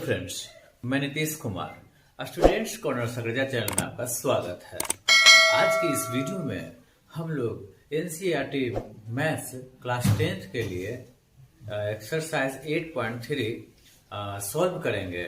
Friends, मैं Nitish Kumar students corner सगरजा channel में आपका स्वागत है। आज की इस वीडियो में हम लोग एनसीईआरटी मैथ्स क्लास 10th के लिए एक्सरसाइज 8.3 सॉल्व करेंगे।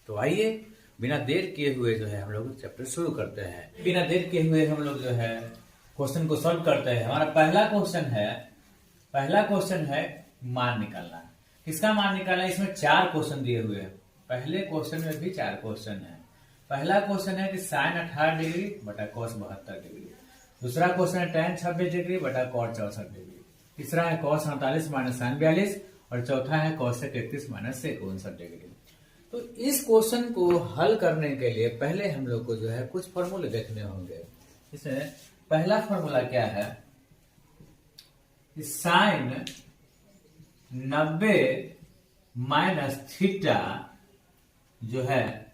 तो आइए बिना देर किए हुए जो है हम लोग चैप्टर शुरू करते हैं। बिना देर किए हुए हम लोग जो है क्वेश्चन को सॉल्व करते हैं। हमारा पहला क्वेश्चन है मान निकालना। किसका मान निकालना है? इसमें 4 क्वेश्चन दिए हुए हैं। पहले क्वेश्चन में भी 4 क्वेश्चन है। पहला क्वेश्चन है कि साइन 18 डिग्री बटा कॉस 72 डिग्री। दूसरा क्वेश्चन है tan 26 डिग्री बटा कॉट 64 डिग्री। तीसरा है कॉस 48 माइनस साइन 42 और चौथा है कॉस 31 माइनस सेक 59 डिग्री। तो इस क्वेश्चन को हल करने के लिए पहले हम लोग को जो है कुछ फॉर्मूले देखने होंगे। इसमें पहला फॉर्मूला क्या है? साइन 90 माइनस थीटा जो है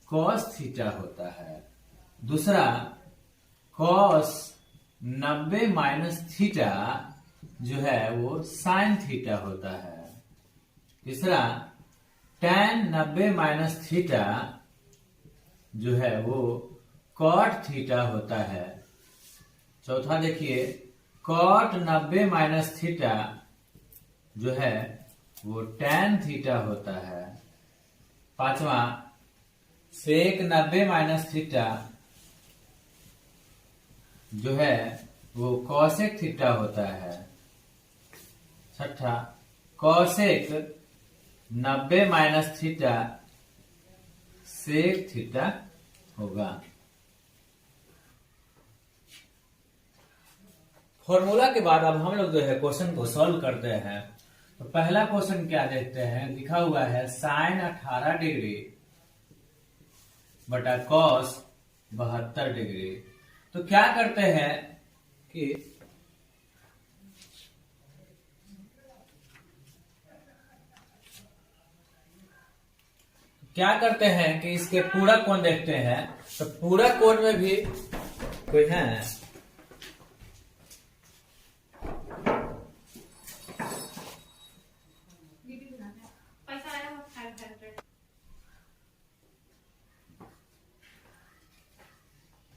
कॉस थीटा होता है। दूसरा कॉस 90 माइनस थीटा जो है वो साइन थीटा होता है। तीसरा tan 90 माइनस थीटा जो है वो कॉट थीटा होता है। चौथा देखिए कॉट 90 माइनस थीटा जो है वो tan थीटा होता है। पांचवा सेक 90 माइनस थीटा जो है वो कॉसेक थीटा होता है। छठा cosec 90 minus theta sec theta होगा। फॉर्मूला के बाद अब हम लोग जो है क्वेश्चन को सॉल्व करते हैं। तो पहला क्वेश्चन क्या देखते हैं? लिखा हुआ है साइन 18 डिग्री बटा कॉस 72 डिग्री। तो क्या करते हैं कि इसके पूरक कोण देखते हैं। तो पूरक कोण में भी कोई है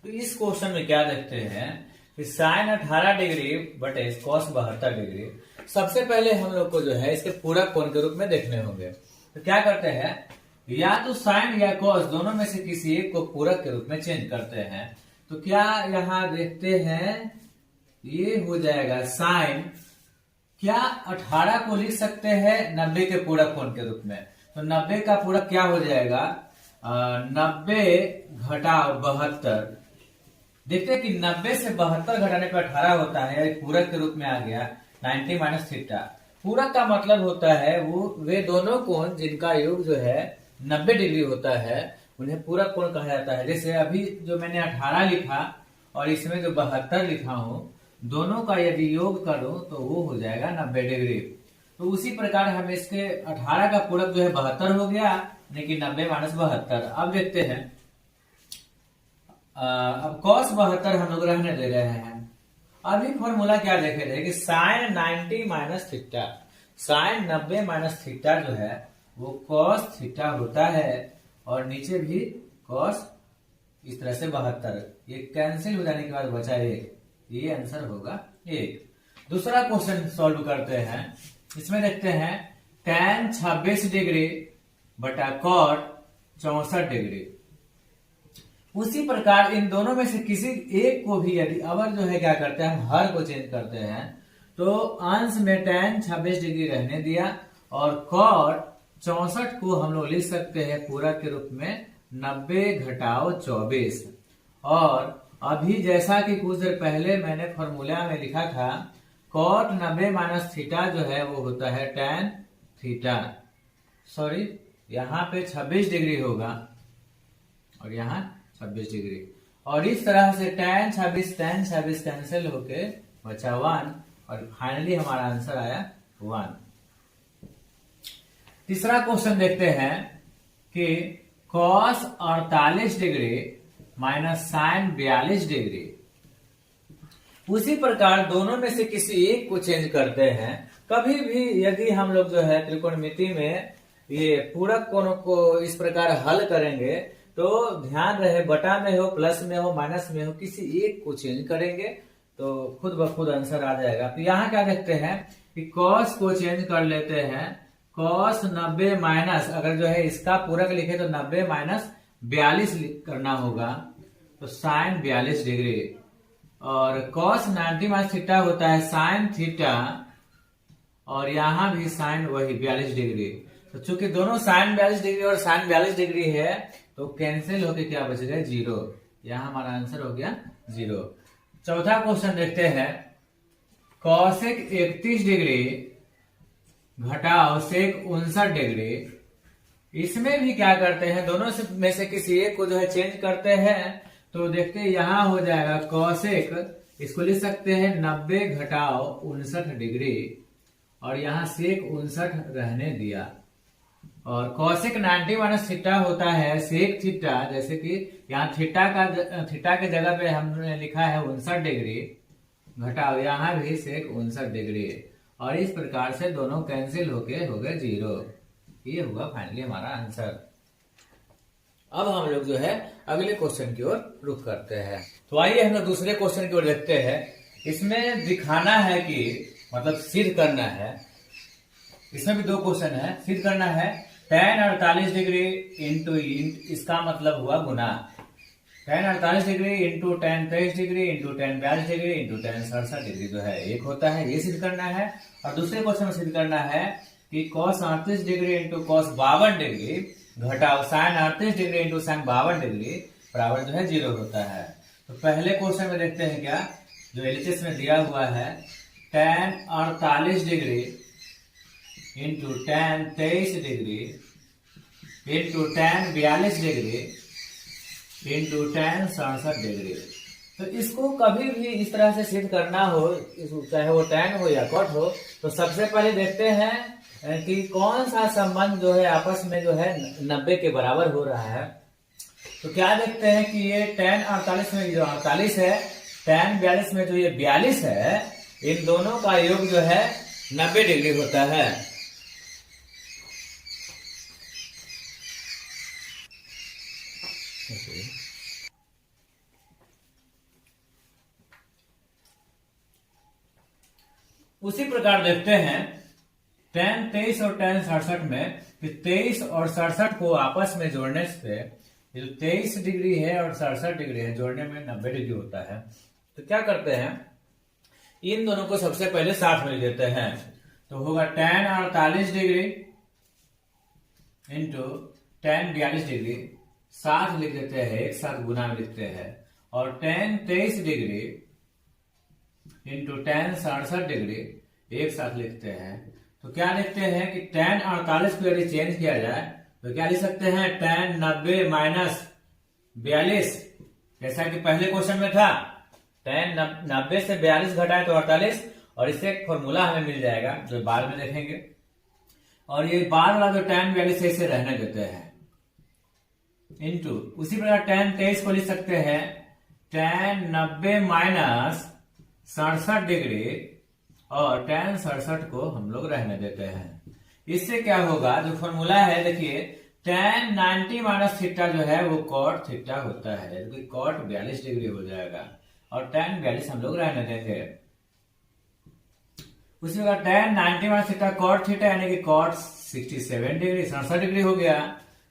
तो इस क्वेश्चन में क्या देखते हैं कि साइन 18 डिग्री बटे कॉस 72 डिग्री। सबसे पहले हम लोग को जो है इसके पूरक कोण के रूप में देखने होंगे। तो क्या करते हैं, या तो साइन या कॉस दोनों में से किसी एक को पूरक के रूप में चेंज करते हैं। तो क्या यहां देखते हैं, ये हो जाएगा साइन, क्या 18 को लिख सकते हैं 90 के पूरक कोण के रूप में। तो 90 का पूरक क्या हो जाएगा, 90 घटाव 72। देखते हैं कि 90 से 72 घटाने पर 18 होता है, एक पूरक के रूप में आ गया 90 माइनस थीटा। पूरक का मतलब होता है वो वे दोनों कोण जिनका योग जो है 90 डिग्री होता है उन्हें पूरक कोण कहा जाता है। जैसे अभी जो मैंने 18 लिखा और इसमें जो 72 लिखा हूं, दोनों का यदि योग करूं तो वो हो जाएगा 90 डिग्री। तो उसी प्रकार हमें इसके 18 का पूरक जो है 72 हो गया, लेकिन 90 माइनस 72। अब देखते हैं, अब cos 72 हम लोग रहने दे रहे हैं। अभी फॉर्मूला क्या देखे थे कि sine 90 minus theta, sine 90 minus theta जो है वो cos थीटा होता है और नीचे भी cos इस तरह से 72। ये कैंसिल हो जाने के बाद बचा 1, ये आंसर होगा 1। दूसरा क्वेश्चन सॉल्व करते हैं। इसमें देखते हैं tan 26 डिग्री बटा कॉट 64 डिग्री। उसी प्रकार इन दोनों में से किसी एक को भी यदि अवर जो है क्या करते हैं, हम हर को चेंज करते हैं। तो अंश में tan 26 डिग्री रहने दिया और कॉट 64 को हम लोग लिख सकते हैं पूरक के रूप में 90 घटाव 24। और अभी जैसा कि कुछ देर पहले मैंने फॉर्मूला में लिखा था, कॉट 90 माइनस थीटा जो है वो होता है tan थीटा। सॉरी, यहाँ पे 26 डिग्री होगा और यहाँ 26 डिग्री। और इस तरह से tan 26 कैंसिल होके बचा 1 और फाइनली हमारा आंसर आया 1। तीसरा क्वेश्चन देखते हैं कि cos 48 degree minus sine 42 degree. उसी प्रकार दोनों में से किसी एक को चेंज करते हैं। कभी भी यदि हम लोग जो है त्रिकोणमिति में ये पूरक कोणों को इस प्रकार हल करेंगे तो ध्यान रहे बटा में हो, प्लस में हो, माइनस में हो, किसी एक को चेंज करेंगे तो खुद ब खुद आंसर आ जाएगा। तो यहाँ क्या देखते हैं कि कॉस को चेंज कर लेते हैं, कॉस 90 माइनस, अगर जो है इसका पूरक लिखे तो 90 माइनस 42 करना होगा, तो साइन 42 डिग्री। और कॉस 90 माइनस थीटा होता है साइन थीटा, और यहां भी साइन वही 42 डिग्री। तो चूंकि दोनों साइन 42 डिग्री और साइन 42 डिग्री है तो कैंसिल होके क्या बच गया, 0। यहां हमारा आंसर हो गया 0। चौथा क्वेश्चन देखते हैं, कॉसेक 31 डिग्री घटाओ सेक 59 डिग्री। इसमें भी क्या करते हैं, दोनों में से किसी एक को जो है चेंज करते हैं। तो देखते हैं यहां हो जाएगा कॉसेक, इसको लिख सकते हैं 90 घटाओ 59 डिग्री, और यहां सेक 59 रहने दिया। और कॉसेक 90 माइनस थीटा होता है सेक थीटा, जैसे कि यहाँ थीटा के जगह पे हमने लिखा है 59 डिग्री, घटाओ यहाँ भी सेक 59 डिग्री, और इस प्रकार से दोनों कैंसिल होके हो गए 0। ये हुआ फाइनली हमारा आंसर। अब हम लोग जो है अगले क्वेश्चन की ओर रुख करते हैं। तो आइए हम लोग दूसरे क्वेश्चन की ओर देखते हैं। इसमें दिखाना है कि मतलब सिद्ध करना है, इसमें भी दो क्वेश्चन है, सिद्ध करना है tan 48 डिग्री इंटू इसका मतलब हुआ गुना, tan 48 degree into tan 23 degree into tan 42 degree into tan 67 degree जो है एक होता है, ये सिद्ध करना है। और दूसरे क्वेश्चन में सिद्ध करना है कि cos 38 degree into cos 52 degree घटाओ sin 38 degree into sin 52 degree बराबर जो है 0 होता है। तो पहले क्वेश्चन में देखते हैं क्या, जो एलएचएस में दिया हुआ है tan 48 degree into tan 23 degree into tan 42 degree into tan 67 degree. तो इसको कभी भी इस तरह से सिद्ध करना हो, चाहे वो tan हो या cot हो, तो सबसे पहले देखते हैं कि कौन सा संबंध जो है आपस में जो है 90 के बराबर हो रहा है। तो क्या देखते हैं कि ये tan 48 में जो 48 है, tan 42 में जो ये 42 है, इन दोनों का योग जो है 90 डिग्री होता है। उसी प्रकार देखते हैं tan 23 और tan 67 में कि 23 और 67 को आपस में जोड़ने से ये जो 23 डिग्री है और 67 डिग्री है जोड़ने में 90 डिग्री होता है। तो क्या करते हैं, इन दोनों को सबसे पहले साथ में लिख देते हैं। तो होगा tan 48 degree into tan 42 degree, साथ लिख देते हैं, एक साथ गुना में लिखते हैं, और tan 23 degree into tan 67 degree एक साथ लिखते हैं। तो क्या लिखते हैं कि tan 48 को यदि चेंज किया जाए तो क्या लिख सकते हैं, tan 90 माइनस 42, जैसा कि पहले क्वेश्चन में था tan 90 से 42 घटाए तो 48, और इससे एक फॉर्मूला हमें मिल जाएगा जो बाद में देखेंगे। और ये बाद वाला जो tan 42 है इसे रहने देते हैं, इंटू उसी प्रकार tan 23 को लिख सकते हैं tan 90 माइनस 67 डिग्री, और tan 67 को हम लोग रहने देते हैं। इससे क्या होगा, जो फॉर्मूला है देखिए, tan 90 माइनस थीटा जो है वो cot थीटा होता है, जो कि cot 42 डिग्री हो जाएगा, और tan 42 हम लोग रहने देंगे। उसी प्रकार tan 90 minus theta cot theta यानी कि cot 67 डिग्री 67 डिग्री हो गया,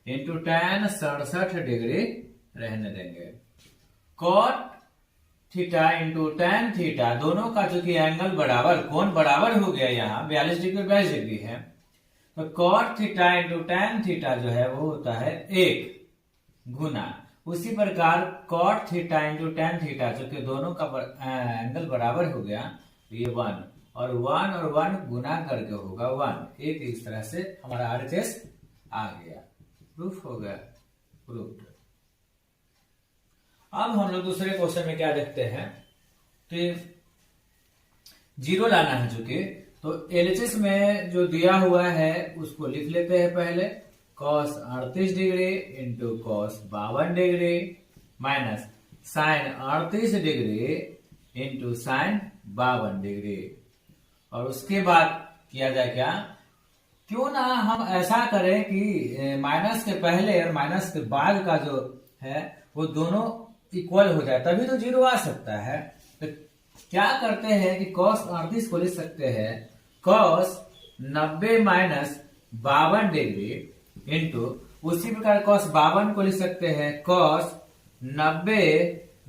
इंटू tan 67 डिग्री रहने देंगे। cot theta into tan theta, दोनों का जो कि एंगल बराबर, कोण बराबर हो गया, यहाँ 42 डिग्री 42 डिग्री है, तो cot theta into tan theta जो है वो होता है 1 गुना। उसी प्रकार cot theta into tan theta, जो कि दोनों का एंगल बराबर हो गया, तो ये 1 और 1 गुना करके होगा 1। एक इस तरह से हमारा RHS आ गया, प्रूफ हो गया, प्रूफ। अब हम लोग दूसरे क्वेश्चन में क्या देखते हैं, तो 0 लाना है, जो कि तो एलएचएस में जो दिया हुआ है उसको लिख लेते हैं पहले, cos 38 degree into cos 52 degree minus sin 38 degree into sin 52 degree. और उसके बाद किया जाए क्या, क्यों ना हम ऐसा करें कि माइनस के पहले और माइनस के बाद का जो है वो दोनों इक्वल हो जाए, तभी तो जीरो आ सकता है। तो क्या करते हैं कि cos 38 को लिख सकते हैं cos 90 माइनस 52 डिग्री इंटू, उसी प्रकार cos 52 को लिख सकते हैं cos 90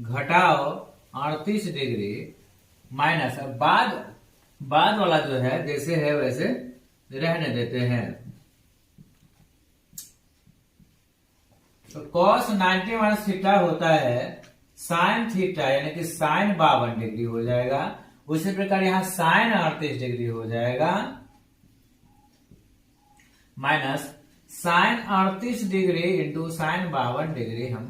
घटाओ 38 डिग्री माइनस, बाद वाला जो है जैसे है वैसे रहने देते हैं। तो cos 90 माइनस थीटा होता है साइन थीटा, यानी कि साइन 52 डिग्री हो जाएगा। उसी प्रकार यहां साइन 38 डिग्री हो जाएगा minus sine 38 degree into sine 52 degree हम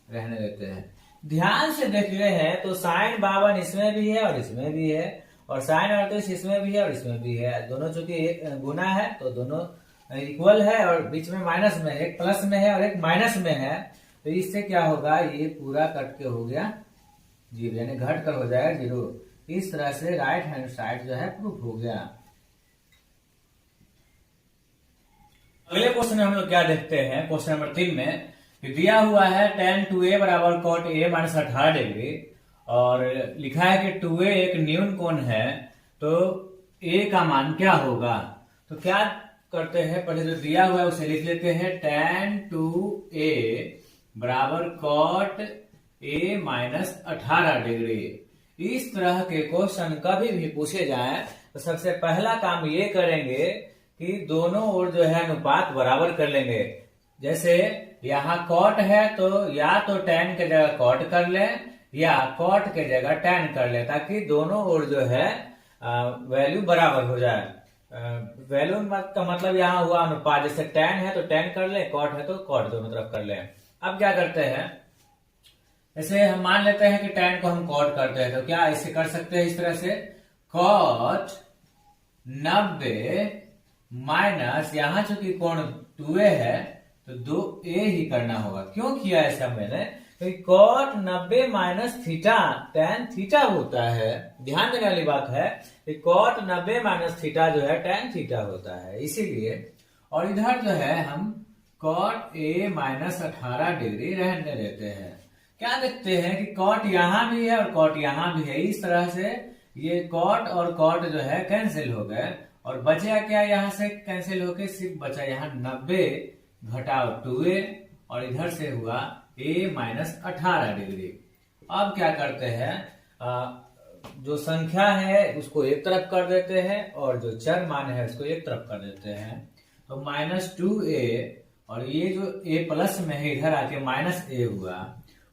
रहने देते हैं। ध्यान से देख रहे हैं तो साइन 52 इसमें भी है और इसमें भी है, और साइन 38 इसमें भी है और इसमें भी है। दोनों चूंकि गुना है तो दोनों इक्वल है, और बीच में माइनस में, एक प्लस में है और एक माइनस में है। तो इससे क्या होगा, ये पूरा कट के हो गया जीरो, यानी घट कर हो जाएगा जीरो। इस तरह से राइट हैंड साइड जो है प्रूफ हो गया। अगले क्वेश्चन में हम लोग क्या देखते हैं, क्वेश्चन नंबर 3 में दिया हुआ है tan 2a बराबर cot a माइनस 18 डिग्री, और लिखा है कि 2a एक न्यून कोण है, तो a का मान क्या होगा। तो क्या करते हैं, पहले जो दिया हुआ है उसे लिख लेते हैं tan 2a बराबर cot a माइनस 18 डिग्री। इस तरह के क्वेश्चन कभी भी पूछे जाए तो सबसे पहला काम ये करेंगे कि दोनों ओर जो है अनुपात बराबर कर लेंगे। जैसे यहाँ कॉट है तो या तो tan के जगह कॉट कर ले या कॉट के जगह tan कर ले, ताकि दोनों ओर जो है वैल्यू बराबर हो जाए। वैल्यू का मतलब यहाँ हुआ अनुपात, जैसे tan है तो tan कर ले, कॉट है तो कॉट दोनों तरफ कर ले। अब क्या करते हैं, जैसे हम मान लेते हैं कि tan को हम कॉट करते हैं, तो क्या इसे कर सकते हैं इस तरह से cot 90 माइनस, यहाँ चूंकि कोण 2a है तो 2a ही करना होगा। क्यों किया ऐसा मैंने, क्योंकि cot 90 minus theta tan theta होता है। ध्यान देने वाली बात है कि cot 90 माइनस थीटा जो है tan थीटा होता है, इसीलिए। और इधर जो है हम cot a माइनस 18 डिग्री रहने देते हैं। क्या देखते हैं कि cot यहाँ भी है और cot यहाँ भी है, इस तरह से ये cot और cot जो है कैंसिल हो गए, और बचा क्या, यहाँ से कैंसिल होके सिर्फ बचा यहाँ 90 घटाओ 2a, और इधर से हुआ a माइनस 18 डिग्री। अब क्या करते हैं, जो संख्या है उसको एक तरफ कर देते हैं और जो चर मान है उसको एक तरफ कर देते हैं। तो माइनस 2a, और ये जो a प्लस में है इधर आके माइनस a हुआ।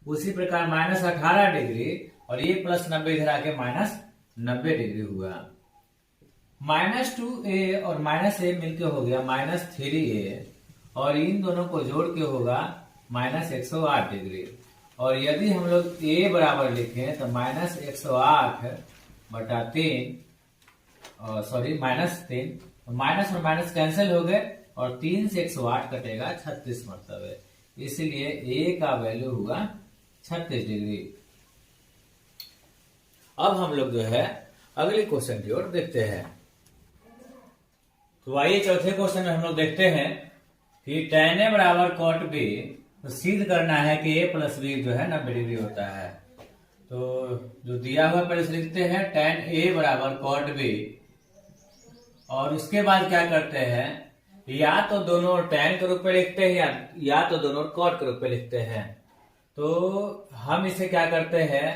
उसी प्रकार माइनस 18 डिग्री और ये प्लस 90 इधर आके माइनस 90 डिग्री हुआ। माइनस 2a और माइनस a मिलके हो गया माइनस 3a, और इन दोनों को जोड़ के होगा माइनस 108 डिग्री। और यदि हम लोग a बराबर लिखें तो माइनस 108 बटा 3, सॉरी माइनस 3, माइनस और माइनस कैंसिल हो गए और 3 से 108 कटेगा 36 मतलब है, इसीलिए a का वैल्यू हुआ 36 डिग्री। अब हम लोग जो है अगले क्वेश्चन की ओर देखते हैं। तो आइए चौथे क्वेश्चन में हम लोग देखते हैं कि tan a बराबर cot b, तो सिद्ध करना है कि a प्लस b जो है 90 डिग्री होता है। तो जो दिया हुआ पहले से लिखते हैं tan a बराबर cot b, और उसके बाद क्या करते हैं, या तो दोनों tan के रूप में लिखते हैं या तो दोनों cot के रूप में लिखते हैं। तो हम इसे क्या करते हैं,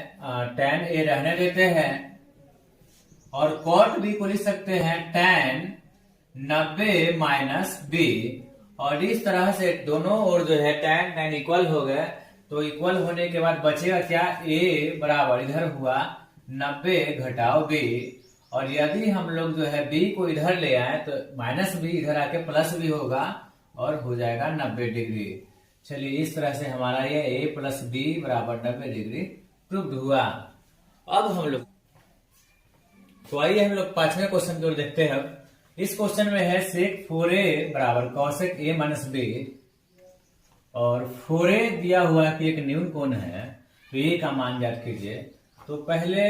tan a रहने देते हैं और cot b को लिख सकते हैं tan 90 माइनस b, और इस तरह से दोनों ओर जो है tan इक्वल हो गए। तो इक्वल होने के बाद बचेगा क्या, a बराबर इधर हुआ 90 घटाओ b, और यदि हम लोग जो है b को इधर ले आए तो माइनस b इधर आके प्लस b होगा और हो जाएगा 90 डिग्री। चलिए इस तरह से हमारा ये a प्लस b बराबर 90 डिग्री प्रूव्ड हुआ। अब हम लोग तो आइए हम लोग पांचवें क्वेश्चन की ओर देखते हैं। इस क्वेश्चन में है sec 4a बराबर cosec a माइनस b, और 4a दिया हुआ है कि एक न्यून कोण है, तो a का मान ज्ञात कीजिए। तो पहले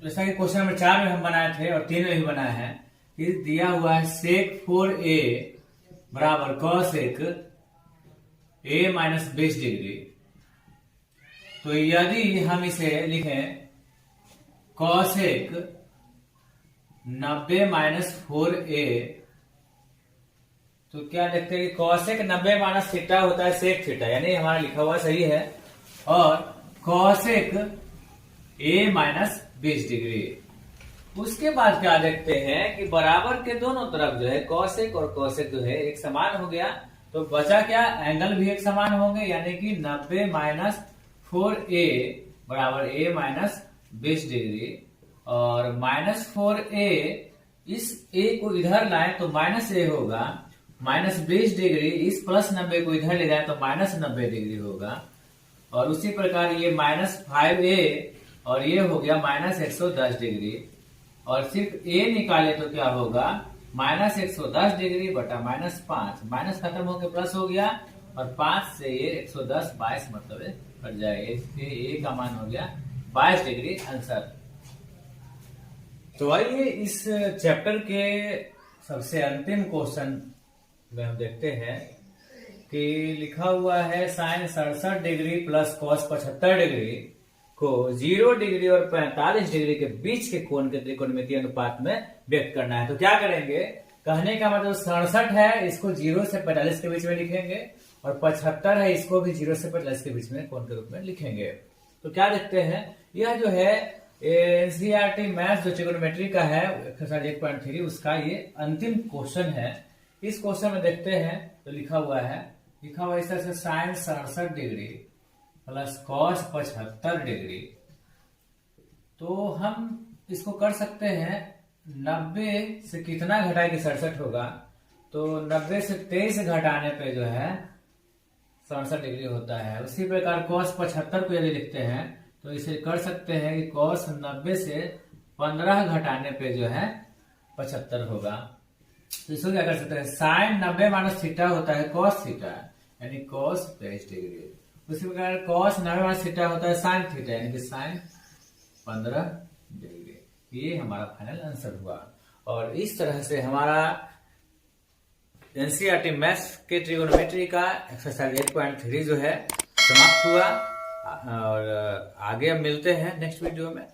जैसा कि क्वेश्चन नंबर 4 में हम बनाए थे और 3 में भी बनाए हैं, कि दिया हुआ है sec 4a बराबर cosec a माइनस 20 डिग्री। तो यदि हम इसे लिखें cosec 90 माइनस 4a, तो क्या देखते हैं कि cosec 90 माइनस थीटा होता है sec थीटा, यानी हमारा लिखा हुआ सही है। और cosec a माइनस 20 डिग्री। उसके बाद क्या देखते हैं कि बराबर के दोनों तरफ जो है cosec और cosec जो है एक समान हो गया, तो बचा क्या, एंगल भी एक समान होंगे, यानी कि 90 माइनस 4a बराबर a माइनस 20 डिग्री। और माइनस 4a, इस a को इधर लाए तो माइनस a होगा, माइनस 20 डिग्री, इस प्लस 90 को इधर ले जाए तो माइनस 90 डिग्री होगा। और उसी प्रकार ये माइनस 5a और ये हो गया माइनस 110 डिग्री। और सिर्फ a निकाले तो क्या होगा, माइनस 110 डिग्री बटा माइनस 5, माइनस खत्म होकर प्लस हो गया, और 5 से ये 110 22 मतलब कट जाएगा, a का मान हो गया 22 डिग्री आंसर। तो आइए इस चैप्टर के सबसे अंतिम क्वेश्चन में हम देखते हैं कि लिखा हुआ है sine 67 degree plus cos 75 degree को 0 डिग्री और 45 डिग्री के बीच के कोण के त्रिकोणमितीय अनुपात में व्यक्त करना है। तो क्या करेंगे, कहने का मतलब 67 है, इसको 0 से 45 के बीच में लिखेंगे, और 75 है, इसको भी 0 से 45 के बीच में कोण के रूप में लिखेंगे। तो क्या देखते हैं, यह जो है एनसीईआरटी मैथ्स जो ट्रिगोनोमेट्री का है एक्सरसाइज 1.3, उसका ये अंतिम क्वेश्चन है। इस क्वेश्चन में देखते हैं तो लिखा हुआ इस तरह से sine 67 degree plus cos 75 degree. तो हम इसको कर सकते हैं 90 से कितना घटाए कि 67 होगा, तो 90 से 23 घटाने पे जो है 67 डिग्री होता है। उसी प्रकार कॉस 75 को यदि लिखते हैं तो इसे कर सकते हैं कि कॉस 90 से 15 घटाने पे जो है 75 होगा। तो इसको क्या कर सकते हैं, साइन 90 माइनस थीटा होता है कॉस थीटा, यानी कॉस 23 डिग्री। उसी प्रकार कॉस 90 माइनस थीटा होता है साइन थीटा, यानी कि साइन 15 डिग्री। ये हमारा फाइनल आंसर हुआ। और इस तरह से हमारा एनसीईआरटी मैथ्स के ट्रिगोनोमेट्री का एक्सरसाइज 8.3 जो है समाप्त हुआ। और आगे हम मिलते हैं नेक्स्ट वीडियो में।